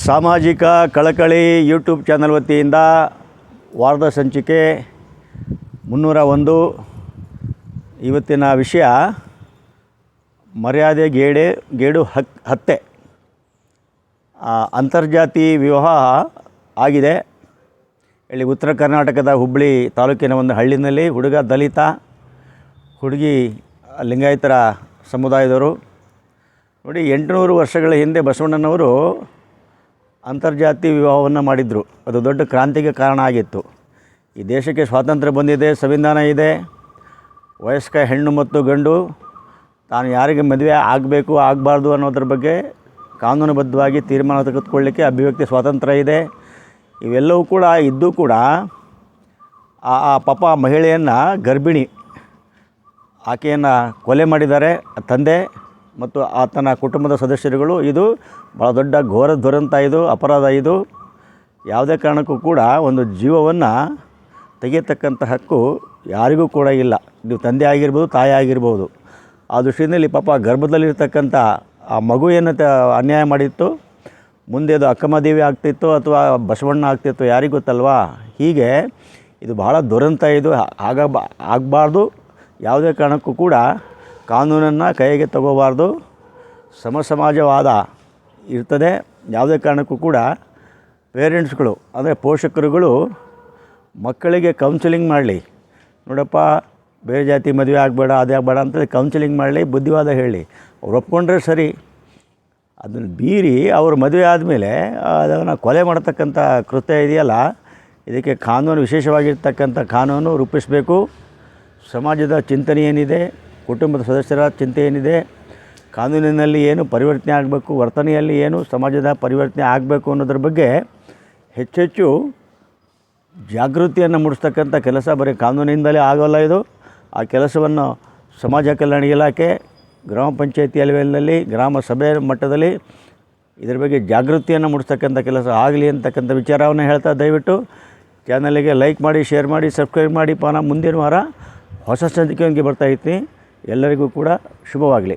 ಸಾಮಾಜಿಕ ಕಳಕಳಿ YouTube channel ವತಿಯಿಂದ ವಾರದ ಸಂಚಿಕೆ 301. ಇವತ್ತಿನ ವಿಷಯ ಮರ್ಯಾದೆ ಗೇಡು ಹತ್ಯೆ. ಅಂತರ್ಜಾತಿ ವಿವಾಹ ಆಗಿದೆ. ಇಲ್ಲಿ ಉತ್ತರ ಕರ್ನಾಟಕದ ಹುಬ್ಬಳ್ಳಿ ತಾಲೂಕಿನ ಒಂದು ಹಳ್ಳಿನಲ್ಲಿ ಹುಡುಗ ದಲಿತ, ಹುಡುಗಿ ಲಿಂಗಾಯತರ ಸಮುದಾಯದವರು. ನೋಡಿ, 800 ವರ್ಷಗಳ ಹಿಂದೆ ಬಸವಣ್ಣನವರು ಅಂತರ್ಜಾತಿ ವಿವಾಹವನ್ನು ಮಾಡಿದರು. ಅದು ದೊಡ್ಡ ಕ್ರಾಂತಿಗೆ ಕಾರಣ ಆಗಿತ್ತು. ಈ ದೇಶಕ್ಕೆ ಸ್ವಾತಂತ್ರ್ಯ ಬಂದಿದೆ, ಸಂವಿಧಾನ ಇದೆ. ವಯಸ್ಕ ಹೆಣ್ಣು ಮತ್ತು ಗಂಡು ತಾನು ಯಾರಿಗೆ ಮದುವೆ ಆಗಬೇಕು ಆಗಬಾರ್ದು ಅನ್ನೋದ್ರ ಬಗ್ಗೆ ಕಾನೂನುಬದ್ಧವಾಗಿ ತೀರ್ಮಾನ ತೆಗೆದುಕೊಳ್ಳಲಿಕ್ಕೆ ಅಭಿವ್ಯಕ್ತಿ ಸ್ವಾತಂತ್ರ್ಯ ಇದೆ. ಇವೆಲ್ಲವೂ ಕೂಡ ಇದ್ದೂ ಕೂಡ ಆ ಪಾಪ ಮಹಿಳೆಯನ್ನು ಗರ್ಭಿಣಿ ಆಕೆಯನ್ನು ಕೊಲೆ ಮಾಡಿದ್ದಾರೆ ತಂದೆ ಮತ್ತು ಆತನ ಕುಟುಂಬದ ಸದಸ್ಯರುಗಳು. ಇದು ಭಾಳ ದೊಡ್ಡ ಘೋರ ದುರಂತ, ಇದು ಅಪರಾಧ. ಇದು ಯಾವುದೇ ಕಾರಣಕ್ಕೂ ಕೂಡ ಒಂದು ಜೀವವನ್ನು ತೆಗೆಯತಕ್ಕಂಥ ಹಕ್ಕು ಯಾರಿಗೂ ಕೂಡ ಇಲ್ಲ. ನೀವು ತಂದೆ ಆಗಿರ್ಬೋದು, ತಾಯಿ ಆಗಿರ್ಬೋದು. ಆ ದೃಷ್ಟಿಯಲ್ಲಿ ಪಾಪ ಗರ್ಭದಲ್ಲಿರ್ತಕ್ಕಂಥ ಆ ಮಗು ಏನು ಅನ್ಯಾಯ ಮಾಡಿತ್ತು, ಮುಂದೆ ಅದು ಅಕ್ಕಮದೇವಿ ಆಗ್ತಿತ್ತು ಅಥವಾ ಬಸವಣ್ಣ ಆಗ್ತಿತ್ತು, ಯಾರಿಗೂ ಗೊತ್ತಲ್ವಾ. ಹೀಗೆ ಇದು ಭಾಳ ದುರಂತ. ಇದು ಆಗಬಾರ್ದು. ಯಾವುದೇ ಕಾರಣಕ್ಕೂ ಕೂಡ ಕಾನೂನನ್ನು ಕೈಗೆ ತಗೋಬಾರ್ದು. ಸಮಾಜವಾದ ಇರ್ತದೆ. ಯಾವುದೇ ಕಾರಣಕ್ಕೂ ಕೂಡ ಪೇರೆಂಟ್ಸ್ಗಳು ಅಂದರೆ ಪೋಷಕರುಗಳು ಮಕ್ಕಳಿಗೆ ಕೌನ್ಸಿಲಿಂಗ್ ಮಾಡಲಿ. ನೋಡಪ್ಪ, ಬೇರೆ ಜಾತಿ ಮದುವೆ ಆಗಬೇಡ, ಅದೇ ಆಗಬೇಡ ಅಂತೇಳಿ ಕೌನ್ಸಿಲಿಂಗ್ ಮಾಡಲಿ, ಬುದ್ಧಿವಾದ ಹೇಳಿ. ಅವ್ರು ಒಪ್ಕೊಂಡ್ರೆ ಸರಿ. ಅದನ್ನು ಮೀರಿ ಅವರು ಮದುವೆ ಆದಮೇಲೆ ಅದನ್ನು ಕೊಲೆ ಮಾಡತಕ್ಕಂಥ ಕೃತ್ಯ ಇದೆಯಲ್ಲ, ಇದಕ್ಕೆ ಕಾನೂನು, ವಿಶೇಷವಾಗಿರ್ತಕ್ಕಂಥ ಕಾನೂನು ರೂಪಿಸಬೇಕು. ಸಮಾಜದ ಚಿಂತನೆ ಏನಿದೆ, ಕುಟುಂಬದ ಸದಸ್ಯರ ಚಿಂತೆ ಏನಿದೆ, ಕಾನೂನಿನಲ್ಲಿ ಏನು ಪರಿವರ್ತನೆ ಆಗಬೇಕು, ವರ್ತನೆಯಲ್ಲಿ ಏನು ಸಮಾಜದ ಪರಿವರ್ತನೆ ಆಗಬೇಕು ಅನ್ನೋದ್ರ ಬಗ್ಗೆ ಹೆಚ್ಚೆಚ್ಚು ಜಾಗೃತಿಯನ್ನು ಮೂಡಿಸ್ತಕ್ಕಂಥ ಕೆಲಸ ಬರೀ ಕಾನೂನಿಂದಲೇ ಆಗೋಲ್ಲ. ಇದು ಆ ಕೆಲಸವನ್ನು ಸಮಾಜ ಕಲ್ಯಾಣ ಇಲಾಖೆ, ಗ್ರಾಮ ಪಂಚಾಯತಿ ಲೆವೆಲ್ನಲ್ಲಿ, ಗ್ರಾಮ ಸಭೆ ಮಟ್ಟದಲ್ಲಿ ಇದರ ಬಗ್ಗೆ ಜಾಗೃತಿಯನ್ನು ಮೂಡಿಸ್ತಕ್ಕಂಥ ಕೆಲಸ ಆಗಲಿ ಅಂತಕ್ಕಂಥ ವಿಚಾರವನ್ನು ಹೇಳ್ತಾ, ದಯವಿಟ್ಟು ಚಾನಲಿಗೆ ಲೈಕ್ ಮಾಡಿ, ಶೇರ್ ಮಾಡಿ, ಸಬ್ಸ್ಕ್ರೈಬ್ ಮಾಡಿ. ಮುಂದಿನ ವಾರ ಹೊಸ ಸಂಚಿಕೆಯೊಂದಿಗೆ ಬರ್ತಾಯಿರ್ತೀನಿ. ಎಲ್ಲರಿಗೂ ಕೂಡ ಶುಭವಾಗಲಿ.